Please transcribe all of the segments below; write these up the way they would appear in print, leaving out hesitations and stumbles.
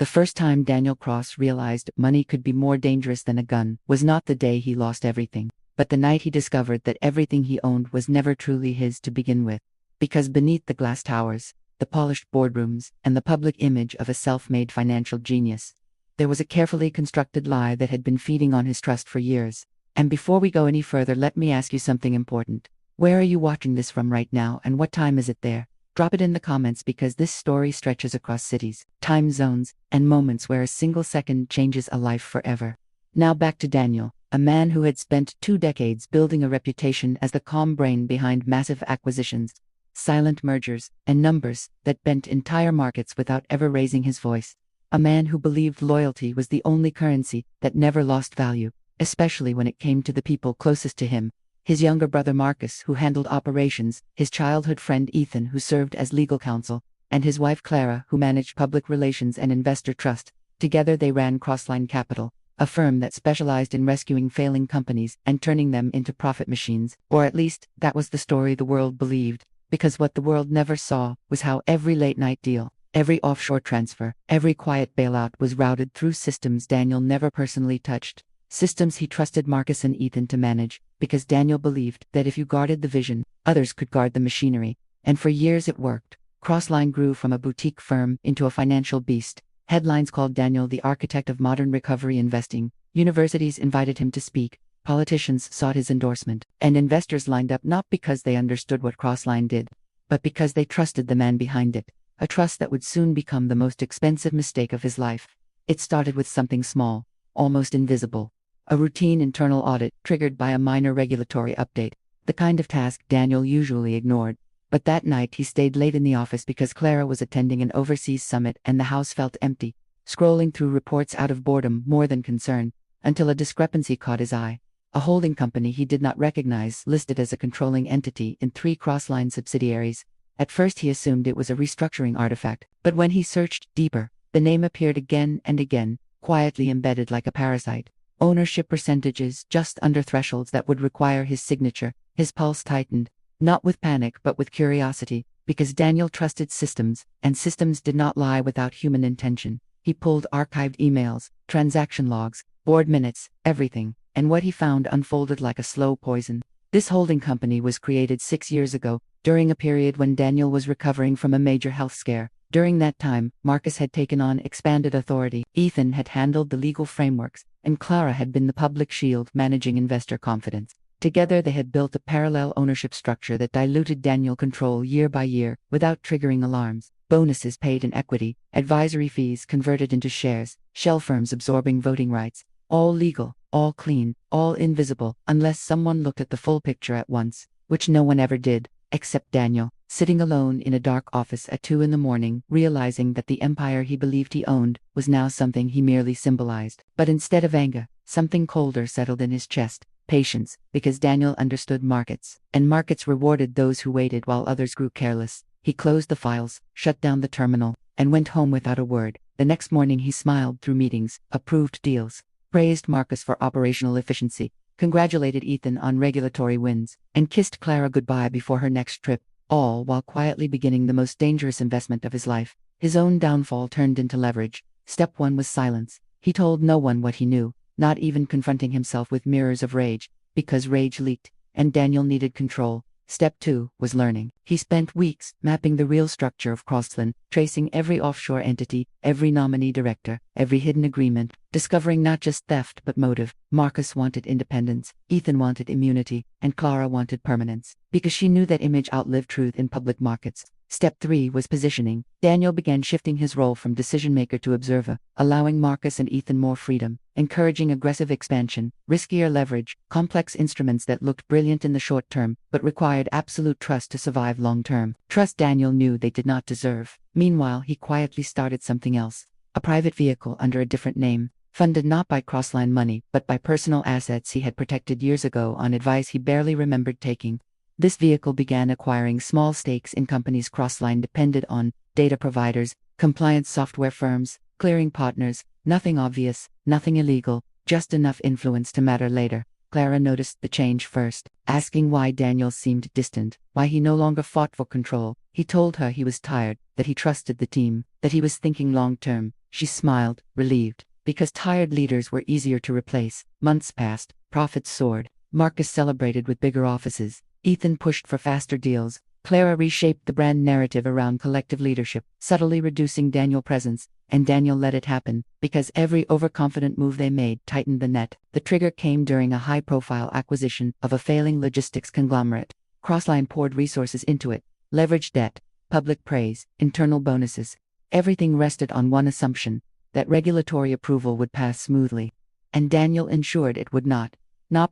The first time Daniel Cross realized money could be more dangerous than a gun was not the day he lost everything, but the night he discovered that everything he owned was never truly his to begin with. Because beneath the glass towers, the polished boardrooms, and the public image of a self-made financial genius, there was a carefully constructed lie that had been feeding on his trust for years. And before we go any further, let me ask you something important. Where are you watching this from right now, and what time is it there? Drop it in the comments, because this story stretches across cities, time zones, and moments where a single second changes a life forever. Now back to Daniel, a man who had spent 2 decades building a reputation as the calm brain behind massive acquisitions, silent mergers, and numbers that bent entire markets without ever raising his voice. A man who believed loyalty was the only currency that never lost value, especially when it came to the people closest to him. His younger brother Marcus, who handled operations, his childhood friend Ethan, who served as legal counsel, and his wife Clara, who managed public relations and investor trust. Together they ran Crossline Capital, a firm that specialized in rescuing failing companies and turning them into profit machines. Or at least, that was the story the world believed, because what the world never saw was how every late-night deal, every offshore transfer, every quiet bailout was routed through systems Daniel never personally touched. Systems he trusted Marcus and Ethan to manage, because Daniel believed that if you guarded the vision, others could guard the machinery. And for years it worked. Crossline grew from a boutique firm into a financial beast. Headlines called Daniel the architect of modern recovery investing. Universities invited him to speak. Politicians sought his endorsement. And investors lined up not because they understood what Crossline did, but because they trusted the man behind it. A trust that would soon become the most expensive mistake of his life. It started with something small, almost invisible. A routine internal audit triggered by a minor regulatory update, the kind of task Daniel usually ignored. But that night he stayed late in the office because Clara was attending an overseas summit and the house felt empty, scrolling through reports out of boredom more than concern, until a discrepancy caught his eye. A holding company he did not recognize listed as a controlling entity in 3 Crossline subsidiaries. At first he assumed it was a restructuring artifact, but when he searched deeper, the name appeared again and again, quietly embedded like a parasite. Ownership percentages just under thresholds that would require his signature. His pulse tightened, not with panic but with curiosity, because Daniel trusted systems, and systems did not lie without human intention. He pulled archived emails, transaction logs, board minutes, everything, and what he found unfolded like a slow poison. This holding company was created 6 years ago, during a period when Daniel was recovering from a major health scare. During that time, Marcus had taken on expanded authority, Ethan had handled the legal frameworks, and Clara had been the public shield managing investor confidence. Together they had built a parallel ownership structure that diluted Daniel control year by year, without triggering alarms. Bonuses paid in equity, advisory fees converted into shares, shell firms absorbing voting rights. All legal, all clean, all invisible, unless someone looked at the full picture at once, which no one ever did, except Daniel, sitting alone in a dark office at 2 in the morning, realizing that the empire he believed he owned was now something he merely symbolized. But instead of anger, something colder settled in his chest. Patience, because Daniel understood markets, and markets rewarded those who waited while others grew careless. He closed the files, shut down the terminal, and went home without a word. The next morning he smiled through meetings, approved deals, praised Marcus for operational efficiency, congratulated Ethan on regulatory wins, and kissed Clara goodbye before her next trip, all while quietly beginning the most dangerous investment of his life. His own downfall turned into leverage. Step 1 was silence. He told no one what he knew, not even confronting himself with mirrors of rage, because rage leaked, and Daniel needed control. Step 2 was learning. He spent weeks mapping the real structure of Crossland, tracing every offshore entity, every nominee director, every hidden agreement, discovering not just theft but motive. Marcus wanted independence, Ethan wanted immunity, and Clara wanted permanence, because she knew that image outlived truth in public markets. Step 3 was positioning. Daniel began shifting his role from decision-maker to observer, allowing Marcus and Ethan more freedom, encouraging aggressive expansion, riskier leverage, complex instruments that looked brilliant in the short term, but required absolute trust to survive long-term. Trust Daniel knew they did not deserve. Meanwhile, he quietly started something else. A private vehicle under a different name, funded not by Crossline money, but by personal assets he had protected years ago on advice he barely remembered taking. This vehicle began acquiring small stakes in companies Crossline depended on, data providers, compliance software firms, clearing partners, nothing obvious, nothing illegal, just enough influence to matter later. Clara noticed the change first, asking why Daniel seemed distant, why he no longer fought for control. He told her he was tired, that he trusted the team, that he was thinking long-term. She smiled, relieved, because tired leaders were easier to replace. Months passed, profits soared. Marcus celebrated with bigger offices. Ethan pushed for faster deals. Clara reshaped the brand narrative around collective leadership, subtly reducing Daniel's presence, and Daniel let it happen, because every overconfident move they made tightened the net. The trigger came during a high-profile acquisition of a failing logistics conglomerate. Crossline poured resources into it, leveraged debt, public praise, internal bonuses. Everything rested on one assumption, that regulatory approval would pass smoothly. And Daniel ensured it would not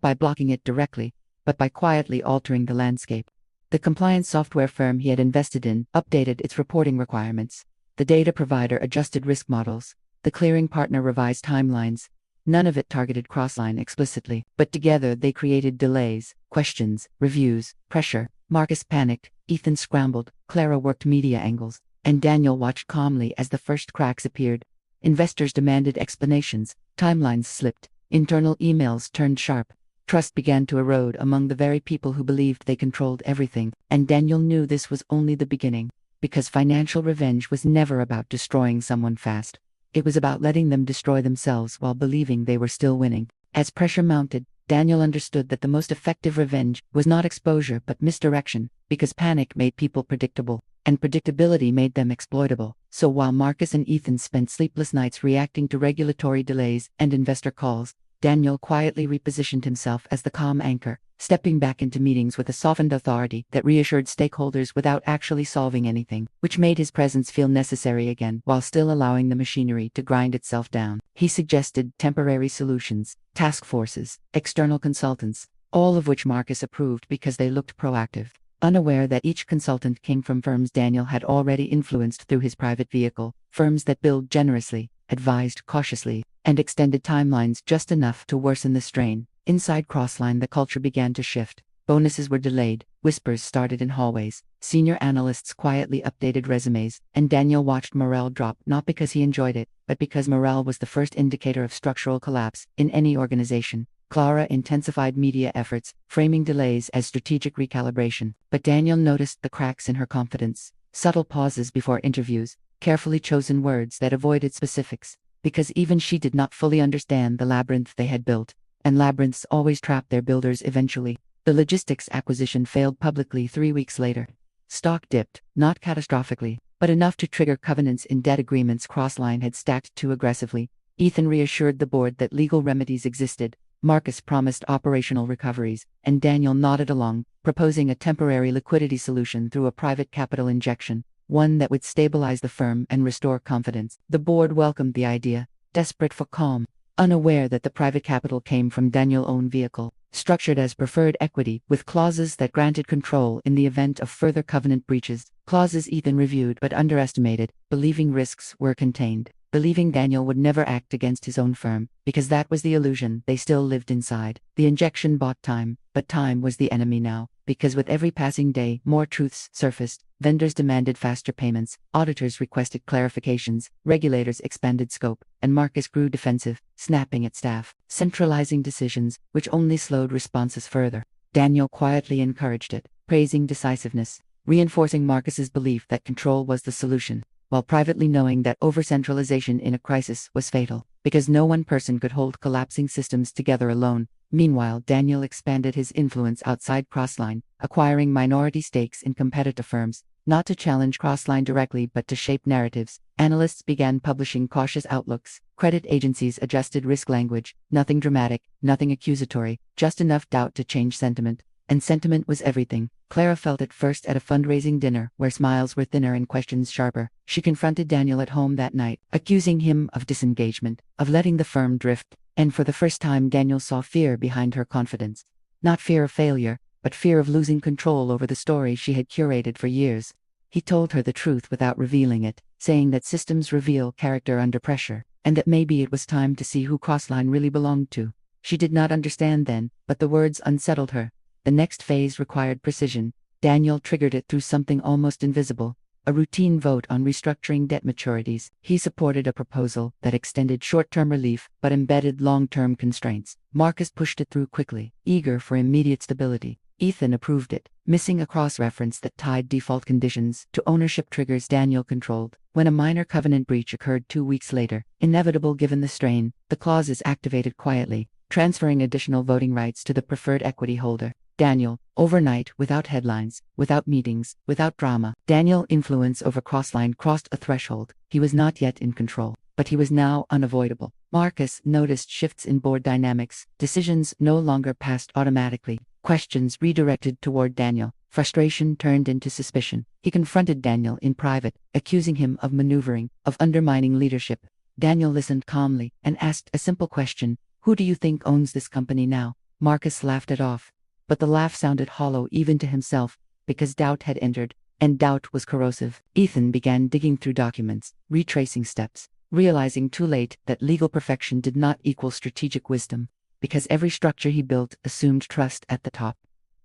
by blocking it directly, but by quietly altering the landscape. The compliance software firm he had invested in updated its reporting requirements. The data provider adjusted risk models. The clearing partner revised timelines. None of it targeted Crossline explicitly, but together they created delays, questions, reviews, pressure. Marcus panicked, Ethan scrambled, Clara worked media angles, and Daniel watched calmly as the first cracks appeared. Investors demanded explanations, timelines slipped, internal emails turned sharp. Trust began to erode among the very people who believed they controlled everything, and Daniel knew this was only the beginning, because financial revenge was never about destroying someone fast. It was about letting them destroy themselves while believing they were still winning. As pressure mounted, Daniel understood that the most effective revenge was not exposure but misdirection, because panic made people predictable, and predictability made them exploitable. So while Marcus and Ethan spent sleepless nights reacting to regulatory delays and investor calls, Daniel quietly repositioned himself as the calm anchor, stepping back into meetings with a softened authority that reassured stakeholders without actually solving anything, which made his presence feel necessary again while still allowing the machinery to grind itself down. He suggested temporary solutions, task forces, external consultants, all of which Marcus approved because they looked proactive, unaware that each consultant came from firms Daniel had already influenced through his private vehicle, firms that billed generously, advised cautiously, and extended timelines just enough to worsen the strain. Inside Crossline, the culture began to shift. Bonuses were delayed, whispers started in hallways, senior analysts quietly updated resumes, and Daniel watched morale drop not because he enjoyed it, but because morale was the first indicator of structural collapse in any organization. Clara intensified media efforts, framing delays as strategic recalibration, but Daniel noticed the cracks in her confidence, subtle pauses before interviews, carefully chosen words that avoided specifics, because even she did not fully understand the labyrinth they had built, and labyrinths always trap their builders eventually. The logistics acquisition failed publicly 3 weeks later. Stock dipped, not catastrophically, but enough to trigger covenants in debt agreements Crossline had stacked too aggressively. Ethan reassured the board that legal remedies existed. Marcus promised operational recoveries, and Daniel nodded along, proposing a temporary liquidity solution through a private capital injection, one that would stabilize the firm and restore confidence. The board welcomed the idea, desperate for calm, unaware that the private capital came from Daniel's own vehicle, structured as preferred equity with clauses that granted control in the event of further covenant breaches. Clauses Ethan reviewed but underestimated, believing risks were contained, believing Daniel would never act against his own firm, because that was the illusion they still lived inside. The injection bought time, but time was the enemy now, because with every passing day more truths surfaced. Vendors demanded faster payments, auditors requested clarifications, regulators expanded scope, and Marcus grew defensive, snapping at staff, centralizing decisions, which only slowed responses further. Daniel quietly encouraged it, praising decisiveness, reinforcing Marcus's belief that control was the solution, while privately knowing that over-centralization in a crisis was fatal, because no one person could hold collapsing systems together alone. Meanwhile, Daniel expanded his influence outside Crossline, acquiring minority stakes in competitor firms, not to challenge Crossline directly but to shape narratives. Analysts began publishing cautious outlooks, credit agencies adjusted risk language, nothing dramatic, nothing accusatory, just enough doubt to change sentiment. And sentiment was everything. Clara felt it first at a fundraising dinner where smiles were thinner and questions sharper. She confronted Daniel at home that night, accusing him of disengagement, of letting the firm drift, and for the first time Daniel saw fear behind her confidence. Not fear of failure, but fear of losing control over the story she had curated for years. He told her the truth without revealing it, saying that systems reveal character under pressure, and that maybe it was time to see who Crossline really belonged to. She did not understand then, but the words unsettled her. The next phase required precision. Daniel triggered it through something almost invisible, a routine vote on restructuring debt maturities. He supported a proposal that extended short-term relief but embedded long-term constraints. Marcus pushed it through quickly, eager for immediate stability. Ethan approved it, missing a cross-reference that tied default conditions to ownership triggers Daniel controlled. When a minor covenant breach occurred 2 weeks later, inevitable given the strain, the clauses activated quietly, transferring additional voting rights to the preferred equity holder. Daniel, overnight, without headlines, without meetings, without drama. Daniel's influence over Crossline crossed a threshold. He was not yet in control, but he was now unavoidable. Marcus noticed shifts in board dynamics, decisions no longer passed automatically, questions redirected toward Daniel. Frustration turned into suspicion. He confronted Daniel in private, accusing him of maneuvering, of undermining leadership. Daniel listened calmly and asked a simple question: "Who do you think owns this company now?" Marcus laughed it off. But the laugh sounded hollow even to himself, because doubt had entered, and doubt was corrosive. Ethan began digging through documents, retracing steps, realizing too late that legal perfection did not equal strategic wisdom, because every structure he built assumed trust at the top.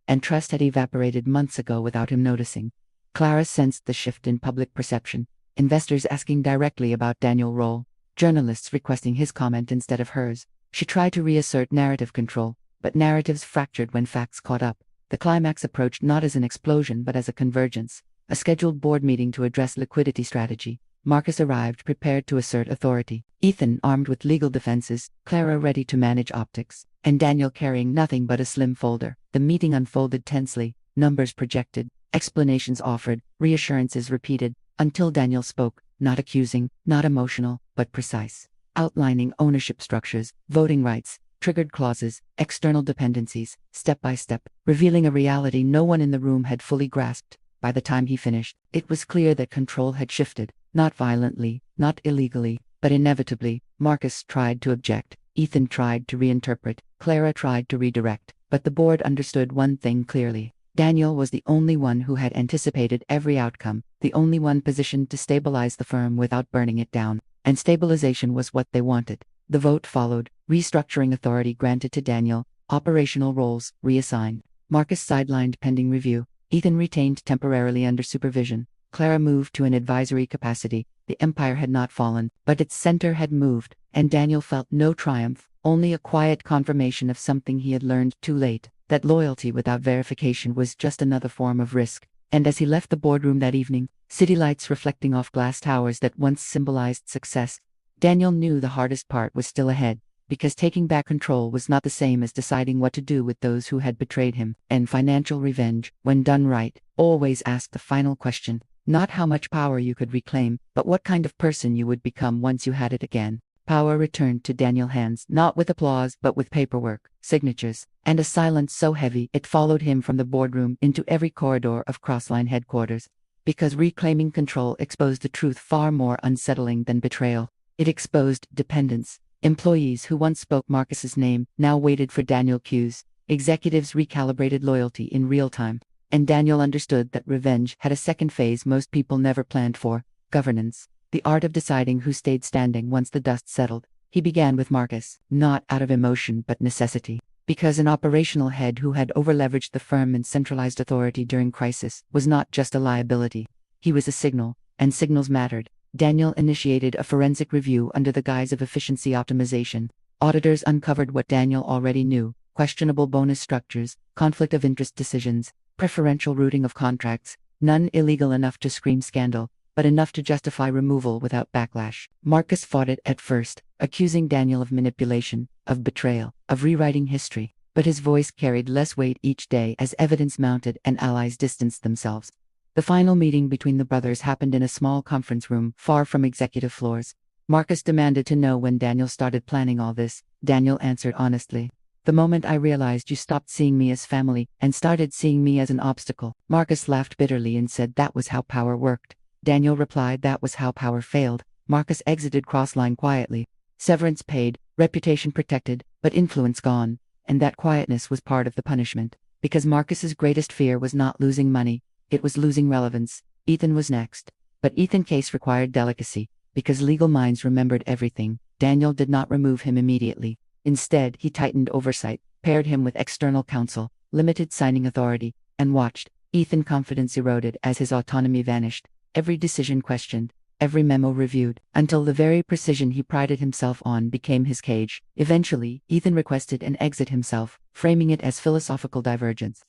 And trust had evaporated months ago without him noticing. Clara sensed the shift in public perception, investors asking directly about Daniel's role, journalists requesting his comment instead of hers. She tried to reassert narrative control, but narratives fractured when facts caught up. The climax approached not as an explosion but as a convergence, a scheduled board meeting to address liquidity strategy. Marcus arrived prepared to assert authority, Ethan armed with legal defenses, Clara ready to manage optics, and Daniel carrying nothing but a slim folder. The meeting unfolded tensely, numbers projected, explanations offered, reassurances repeated, until Daniel spoke, not accusing, not emotional, but precise, outlining ownership structures, voting rights, triggered clauses, external dependencies, step by step, revealing a reality no one in the room had fully grasped. By the time he finished, it was clear that control had shifted, not violently, not illegally, but inevitably. Marcus tried to object, Ethan tried to reinterpret, Clara tried to redirect, but the board understood one thing clearly. Daniel was the only one who had anticipated every outcome, the only one positioned to stabilize the firm without burning it down, and stabilization was what they wanted. The vote followed, restructuring authority granted to Daniel, operational roles reassigned. Marcus sidelined pending review, Ethan retained temporarily under supervision, Clara moved to an advisory capacity. The empire had not fallen, but its center had moved, and Daniel felt no triumph, only a quiet confirmation of something he had learned too late, that loyalty without verification was just another form of risk. And as he left the boardroom that evening, city lights reflecting off glass towers that once symbolized success, Daniel knew the hardest part was still ahead, because taking back control was not the same as deciding what to do with those who had betrayed him. And financial revenge, when done right, always asked the final question, not how much power you could reclaim, but what kind of person you would become once you had it again. Power returned to Daniel's hands, not with applause but with paperwork, signatures, and a silence so heavy it followed him from the boardroom into every corridor of Crossline headquarters. Because reclaiming control exposed a truth far more unsettling than betrayal. It exposed dependence. Employees who once spoke Marcus's name now waited for Daniel cues. Executives recalibrated loyalty in real time. And Daniel understood that revenge had a second phase most people never planned for: governance. The art of deciding who stayed standing once the dust settled. He began with Marcus, not out of emotion but necessity. Because an operational head who had overleveraged the firm and centralized authority during crisis was not just a liability. He was a signal, and signals mattered. Daniel initiated a forensic review under the guise of efficiency optimization. Auditors uncovered what Daniel already knew: questionable bonus structures, conflict of interest decisions, preferential routing of contracts, none illegal enough to scream scandal, but enough to justify removal without backlash. Marcus fought it at first, accusing Daniel of manipulation, of betrayal, of rewriting history, but his voice carried less weight each day as evidence mounted and allies distanced themselves. The final meeting between the brothers happened in a small conference room, far from executive floors. Marcus demanded to know when Daniel started planning all this. Daniel answered honestly, "The moment I realized you stopped seeing me as family and started seeing me as an obstacle." Marcus laughed bitterly and said that was how power worked. Daniel replied that was how power failed. Marcus exited Crossline quietly. Severance paid, reputation protected, but influence gone. And that quietness was part of the punishment. Because Marcus's greatest fear was not losing money, it was losing relevance. Ethan was next. But Ethan's case required delicacy. Because legal minds remembered everything, Daniel did not remove him immediately. Instead, he tightened oversight, paired him with external counsel, limited signing authority, and watched. Ethan's confidence eroded as his autonomy vanished. every decision questioned, every memo reviewed, until the very precision he prided himself on became his cage. Eventually, Ethan requested an exit himself, framing it as philosophical divergence.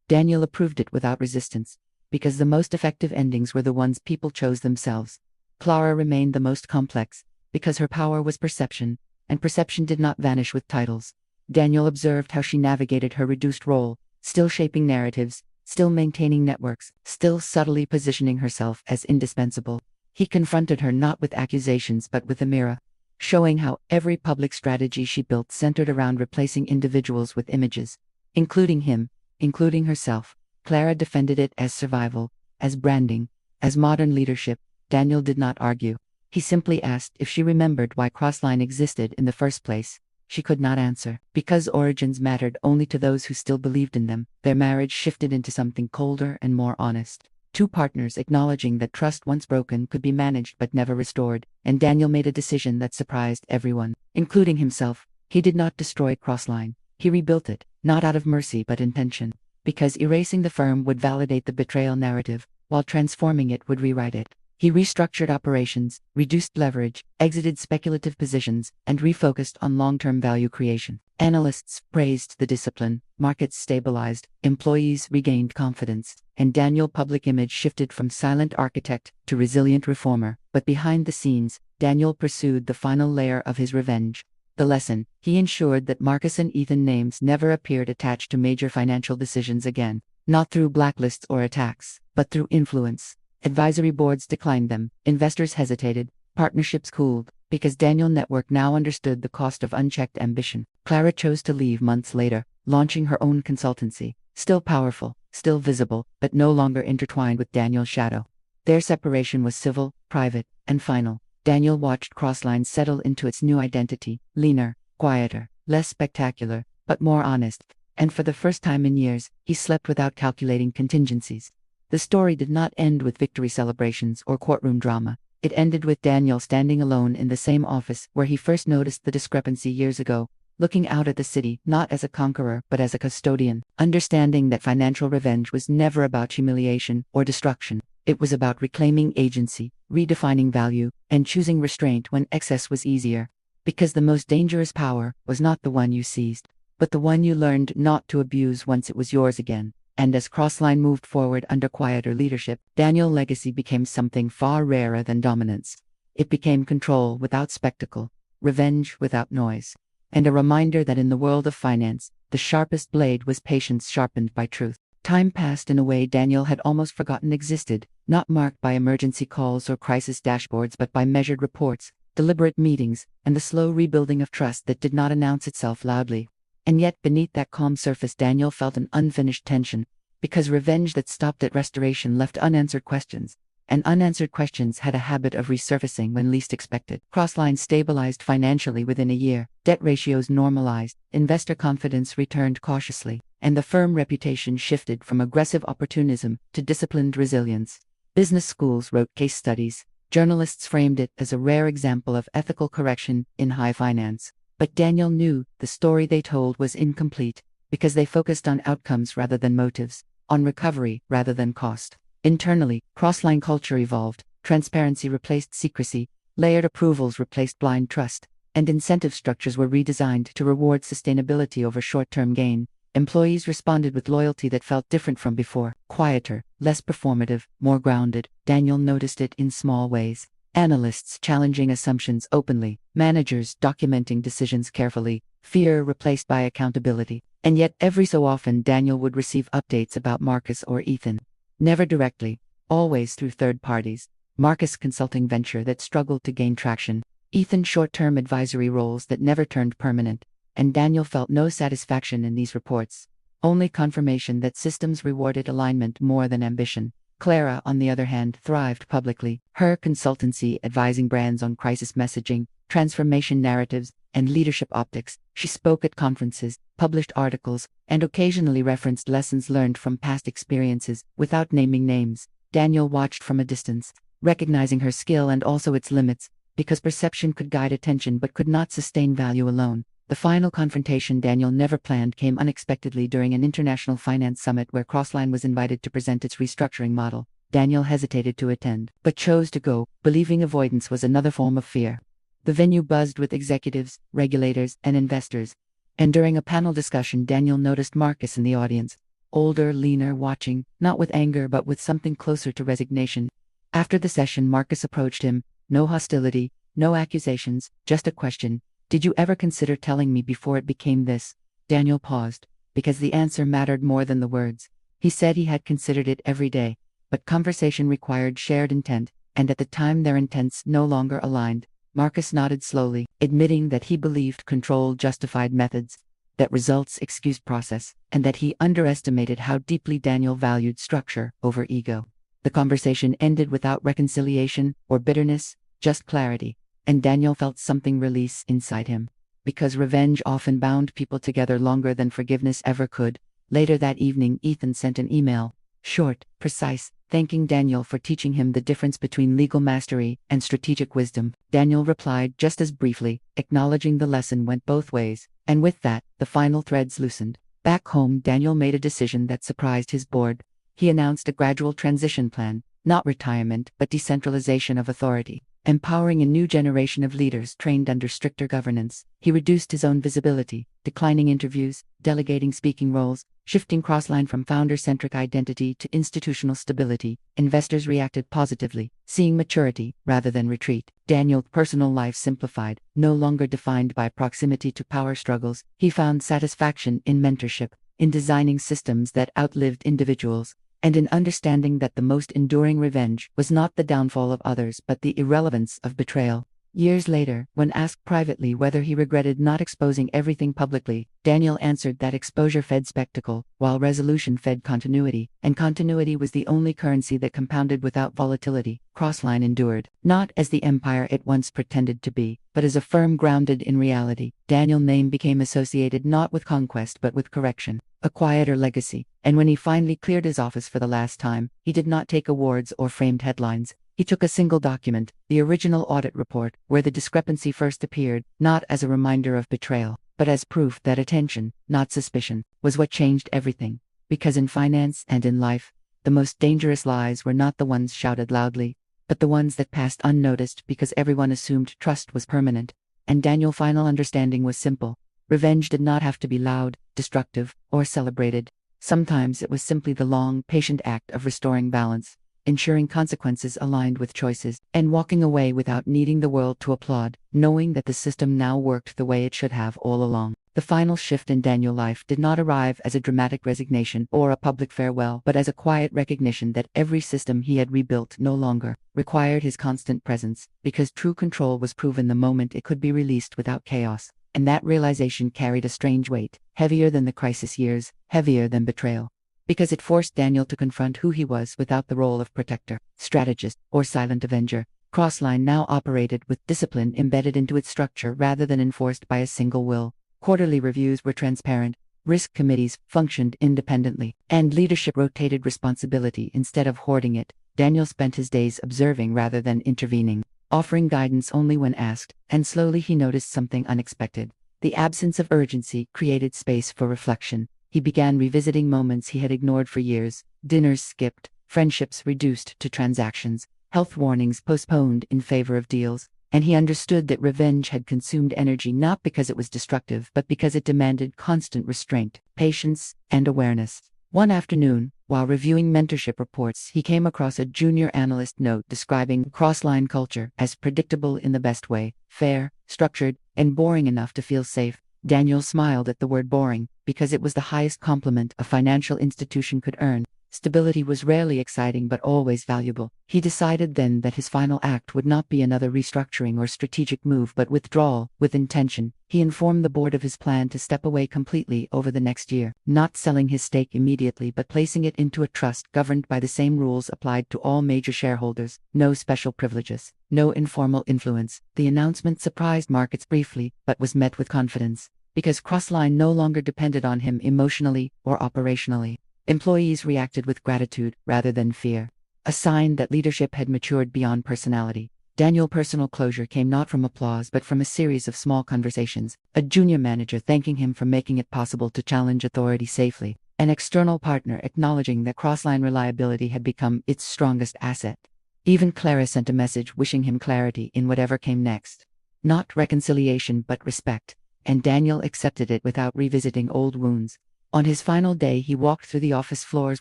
Daniel approved it without resistance, because the most effective endings were the ones people chose themselves. Clara remained the most complex, because her power was perception, and perception did not vanish with titles. Daniel observed how she navigated her reduced role, still shaping narratives, still maintaining networks, still subtly positioning herself as indispensable. He confronted her not with accusations but with a mirror, showing how every public strategy she built centered around replacing individuals with images, including him, including herself. Clara defended it as survival, as branding, as modern leadership. Daniel did not argue. He simply asked if she remembered why Crossline existed in the first place. She could not answer. Because origins mattered only to those who still believed in them, their marriage shifted into something colder and more honest. Two partners acknowledging that trust once broken could be managed but never restored, and Daniel made a decision that surprised everyone, including himself. He did not destroy Crossline. He rebuilt it, not out of mercy but intention. Because erasing the firm would validate the betrayal narrative, while transforming it would rewrite it. He restructured operations, reduced leverage, exited speculative positions, and refocused on long-term value creation. Analysts praised the discipline, markets stabilized, employees regained confidence, and Daniel's public image shifted from silent architect to resilient reformer. But behind the scenes, Daniel pursued the final layer of his revenge. The lesson: he ensured that Marcus and Ethan names never appeared attached to major financial decisions again, not through blacklists or attacks, but through influence. Advisory boards declined them, investors hesitated, partnerships cooled, because Daniel Network now understood the cost of unchecked ambition. Clara chose to leave months later, launching her own consultancy, still powerful, still visible, but no longer intertwined with Daniel's shadow. Their separation was civil, private, and final. Daniel watched Crossline settle into its new identity, leaner, quieter, less spectacular, but more honest, and for the first time in years, he slept without calculating contingencies. The story did not end with victory celebrations or courtroom drama. It ended with Daniel standing alone in the same office where he first noticed the discrepancy years ago, looking out at the city not as a conqueror but as a custodian, understanding that financial revenge was never about humiliation or destruction. It was about reclaiming agency, redefining value, and choosing restraint when excess was easier. Because the most dangerous power was not the one you seized, but the one you learned not to abuse once it was yours again. And as Crossline moved forward under quieter leadership, Daniel's legacy became something far rarer than dominance. It became control without spectacle, revenge without noise, and a reminder that in the world of finance, the sharpest blade was patience sharpened by truth. Time passed in a way Daniel had almost forgotten existed, not marked by emergency calls or crisis dashboards but by measured reports, deliberate meetings, and the slow rebuilding of trust that did not announce itself loudly. And yet beneath that calm surface Daniel felt an unfinished tension, because revenge that stopped at restoration left unanswered questions, and unanswered questions had a habit of resurfacing when least expected. Crossline stabilized financially within a year, debt ratios normalized, investor confidence returned cautiously, and the firm reputation shifted from aggressive opportunism to disciplined resilience. Business schools wrote case studies, journalists framed it as a rare example of ethical correction in high finance. But Daniel knew the story they told was incomplete, because they focused on outcomes rather than motives, on recovery rather than cost. Internally, Crossline culture evolved, transparency replaced secrecy, layered approvals replaced blind trust, and incentive structures were redesigned to reward sustainability over short-term gain. Employees responded with loyalty that felt different from before, quieter, less performative, more grounded. Daniel noticed it in small ways. Analysts challenging assumptions openly, managers documenting decisions carefully, fear replaced by accountability. And yet every so often Daniel would receive updates about Marcus or Ethan. Never directly, always through third parties. Marcus consulting venture that struggled to gain traction, Ethan short-term advisory roles that never turned permanent, and Daniel felt no satisfaction in these reports. Only confirmation that systems rewarded alignment more than ambition. Clara, on the other hand, thrived publicly, her consultancy advising brands on crisis messaging, transformation narratives, and leadership optics. She spoke at conferences, published articles, and occasionally referenced lessons learned from past experiences, without naming names. Daniel watched from a distance, recognizing her skill and also its limits, because perception could guide attention but could not sustain value alone. The final confrontation Daniel never planned came unexpectedly during an international finance summit where Crossline was invited to present its restructuring model. Daniel hesitated to attend, but chose to go, believing avoidance was another form of fear. The venue buzzed with executives, regulators, and investors. And during a panel discussion, Daniel noticed Marcus in the audience. Older, leaner, watching, not with anger but with something closer to resignation. After the session, Marcus approached him. No hostility, no accusations, just a question. Did you ever consider telling me before it became this? Daniel paused, because the answer mattered more than the words. He said he had considered it every day, but conversation required shared intent, and at the time their intents no longer aligned. Marcus nodded slowly, admitting that he believed control justified methods, that results excused process, and that he underestimated how deeply Daniel valued structure over ego. The conversation ended without reconciliation or bitterness, just clarity, and Daniel felt something release inside him. Because revenge often bound people together longer than forgiveness ever could. Later that evening, Ethan sent an email, short, precise, thanking Daniel for teaching him the difference between legal mastery and strategic wisdom. Daniel replied just as briefly, acknowledging the lesson went both ways, and with that, the final threads loosened. Back home, Daniel made a decision that surprised his board. He announced a gradual transition plan, not retirement, but decentralization of authority, empowering a new generation of leaders trained under stricter governance. He reduced his own visibility, declining interviews, delegating speaking roles, shifting Crossline from founder-centric identity to institutional stability. Investors reacted positively, seeing maturity rather than retreat. Daniel's personal life simplified, no longer defined by proximity to power struggles. He found satisfaction in mentorship, in designing systems that outlived individuals, and in understanding that the most enduring revenge was not the downfall of others but the irrelevance of betrayal. Years later, when asked privately whether he regretted not exposing everything publicly, Daniel answered that exposure fed spectacle, while resolution fed continuity, and continuity was the only currency that compounded without volatility. Crossline endured, not as the empire it once pretended to be, but as a firm grounded in reality. Daniel's name became associated not with conquest but with correction, a quieter legacy, and when he finally cleared his office for the last time, he did not take awards or framed headlines. He took a single document, the original audit report, where the discrepancy first appeared, not as a reminder of betrayal, but as proof that attention, not suspicion, was what changed everything. Because in finance and in life, the most dangerous lies were not the ones shouted loudly, but the ones that passed unnoticed because everyone assumed trust was permanent. And Daniel's final understanding was simple. Revenge did not have to be loud, destructive, or celebrated. Sometimes it was simply the long, patient act of restoring balance, ensuring consequences aligned with choices, and walking away without needing the world to applaud, knowing that the system now worked the way it should have all along. The final shift in Daniel's life did not arrive as a dramatic resignation or a public farewell, but as a quiet recognition that every system he had rebuilt no longer required his constant presence, because true control was proven the moment it could be released without chaos. And that realization carried a strange weight, heavier than the crisis years, heavier than betrayal. Because it forced Daniel to confront who he was without the role of protector, strategist, or silent avenger. Crossline now operated with discipline embedded into its structure rather than enforced by a single will. Quarterly reviews were transparent, risk committees functioned independently, and leadership rotated responsibility instead of hoarding it. Daniel spent his days observing rather than intervening, offering guidance only when asked, and slowly he noticed something unexpected. The absence of urgency created space for reflection. He began revisiting moments he had ignored for years, dinners skipped, friendships reduced to transactions, health warnings postponed in favor of deals, and he understood that revenge had consumed energy not because it was destructive but because it demanded constant restraint, patience, and awareness. One afternoon, while reviewing mentorship reports, he came across a junior analyst note describing Crossline culture as predictable in the best way, fair, structured, and boring enough to feel safe. Daniel smiled at the word boring, because it was the highest compliment a financial institution could earn. Stability was rarely exciting but always valuable. He decided then that his final act would not be another restructuring or strategic move but withdrawal, with intention. He informed the board of his plan to step away completely over the next year, not selling his stake immediately but placing it into a trust governed by the same rules applied to all major shareholders. No special privileges, no informal influence. The announcement surprised markets briefly but was met with confidence, because Crossline no longer depended on him emotionally or operationally. Employees reacted with gratitude rather than fear, a sign that leadership had matured beyond personality. Daniel's personal closure came not from applause but from a series of small conversations, a junior manager thanking him for making it possible to challenge authority safely, an external partner acknowledging that Crossline reliability had become its strongest asset. Even Clara sent a message wishing him clarity in whatever came next. Not reconciliation but respect, and Daniel accepted it without revisiting old wounds. On his final day he walked through the office floors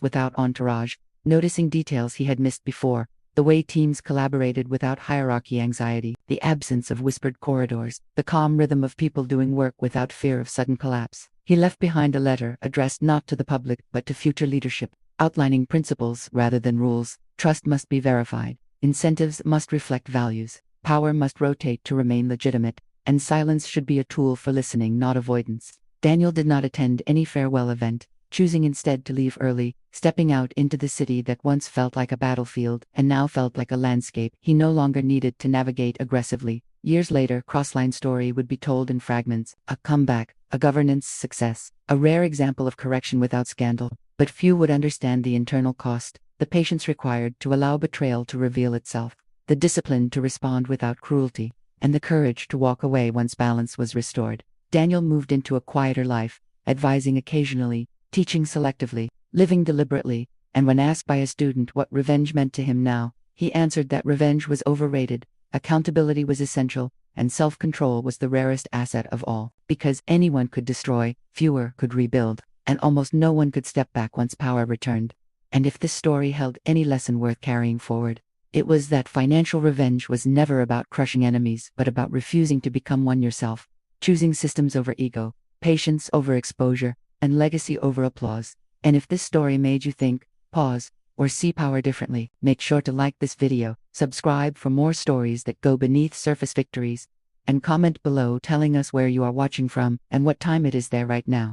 without entourage, noticing details he had missed before, the way teams collaborated without hierarchy anxiety, the absence of whispered corridors, the calm rhythm of people doing work without fear of sudden collapse. He left behind a letter addressed not to the public but to future leadership, outlining principles rather than rules. Trust must be verified, incentives must reflect values, power must rotate to remain legitimate, and silence should be a tool for listening, not avoidance. Daniel did not attend any farewell event, choosing instead to leave early, stepping out into the city that once felt like a battlefield and now felt like a landscape he no longer needed to navigate aggressively. Years later, Crossline's story would be told in fragments, a comeback, a governance success, a rare example of correction without scandal, but few would understand the internal cost, the patience required to allow betrayal to reveal itself, the discipline to respond without cruelty, and the courage to walk away once balance was restored. Daniel moved into a quieter life, advising occasionally, teaching selectively, living deliberately, and when asked by a student what revenge meant to him now, he answered that revenge was overrated, accountability was essential, and self-control was the rarest asset of all. Because anyone could destroy, fewer could rebuild, and almost no one could step back once power returned. And if this story held any lesson worth carrying forward, it was that financial revenge was never about crushing enemies but about refusing to become one yourself, choosing systems over ego, patience over exposure, and legacy over applause. And if this story made you think, pause, or see power differently, make sure to like this video, subscribe for more stories that go beneath surface victories, and comment below telling us where you are watching from and what time it is there right now.